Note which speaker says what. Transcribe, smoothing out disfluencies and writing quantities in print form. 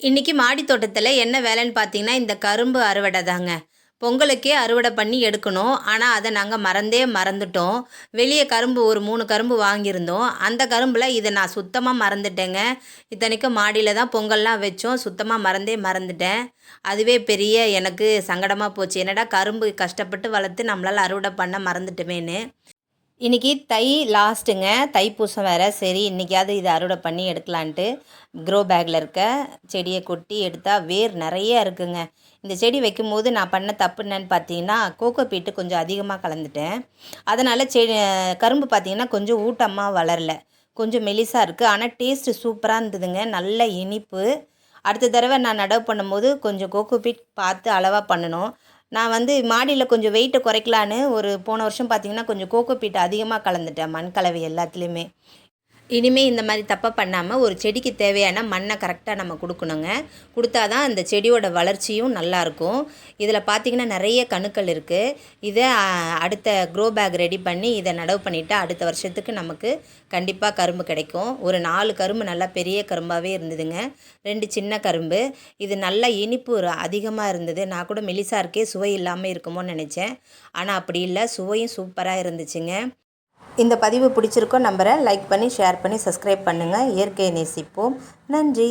Speaker 1: இன்றைக்கி மாடி தோட்டத்தில் என்ன வேலைன்னு பார்த்தீங்கன்னா இந்த கரும்பு அறுவடை தாங்க. பொங்கலுக்கே அறுவடை பண்ணி எடுக்கணும். ஆனால் அதை நாங்கள் மறந்துட்டோம். வெளியே கரும்பு ஒரு 3 கரும்பு வாங்கியிருந்தோம். அந்த கரும்பில் இதை நான் சுத்தமாக மறந்துட்டேங்க. இத்தனைக்கும் மாடியில் தான் பொங்கல்லாம் வச்சோம். சுத்தமாக மறந்துட்டேன். அதுவே பெரிய எனக்கு சங்கடமாக போச்சு. என்னடா கரும்பு கஷ்டப்பட்டு வளர்த்து நம்மளால் அறுவடை பண்ண மறந்துட்டோமேன்னு. இன்றைக்கி தை லாஸ்ட்டுங்க, தைப்பூசம் வேறு. சரி இன்றைக்கியாவது இதை அறுவடை பண்ணி எடுக்கலான்ட்டு க்ரோ பேக்கில் இருக்க செடியை கொட்டி எடுத்தால் வேர் நிறைய இருக்குங்க. இந்த செடி வைக்கும்போது நான் பண்ண தப்பு என்னன்னு பார்த்தீங்கன்னா, கோகோ பீட்டு கொஞ்சம் அதிகமாக கலந்துட்டேன். அதனால் கரும்பு பார்த்திங்கன்னா கொஞ்சம் ஊட்டமாக வளரல, கொஞ்சம் மெலிசாக இருக்குது. ஆனால் டேஸ்ட்டு சூப்பராக இருந்ததுங்க, நல்ல இனிப்பு. அடுத்த தடவை நான் நடவு பண்ணும்போது கொஞ்சம் கோகோ பீட் பார்த்து அளவாக பண்ணணும். நான் மாடியில் கொஞ்சம் வெயிட்டை குறைக்கலான்னு போன வருஷம் பார்த்திங்கன்னா கொஞ்சம் கோகோ பீட் அதிகமாக கலந்துட்டேன் மண் கலவை எல்லாத்துலேயுமே. இனிமேல் இந்த மாதிரி தப்பை பண்ணாமல் ஒரு செடிக்கு தேவையான மண்ணை கரெக்டாக நம்ம கொடுக்கணுங்க. கொடுத்தா தான் அந்த செடியோட வளர்ச்சியும் நல்லாயிருக்கும். இதில் பார்த்திங்கன்னா நிறைய கணுக்கள் இருக்குது. இதை அடுத்த க்ரோ பேக் ரெடி பண்ணி இதை நடவு பண்ணிவிட்டு அடுத்த வருஷத்துக்கு நமக்கு கண்டிப்பாக கரும்பு கிடைக்கும். ஒரு 4 கரும்பு நல்லா பெரிய கரும்பாகவே இருந்ததுங்க, 2 சின்ன கரும்பு. இது நல்லா இனிப்பு அதிகமாக இருந்தது. நான் கூட மெலிசாக இருக்கே சுவை இல்லாமல் இருக்குமோன்னு நினச்சேன். ஆனால் அப்படி இல்லை, சுவையும் சூப்பராக இருந்துச்சுங்க. இந்த பதிவு பிடிச்சிருக்கோ நம்புகிறேன். லைக் பண்ணி ஷேர் பண்ணி சப்ஸ்கிரைப் பண்ணுங்கள். இயற்கையை நேசிப்போம். நன்றி.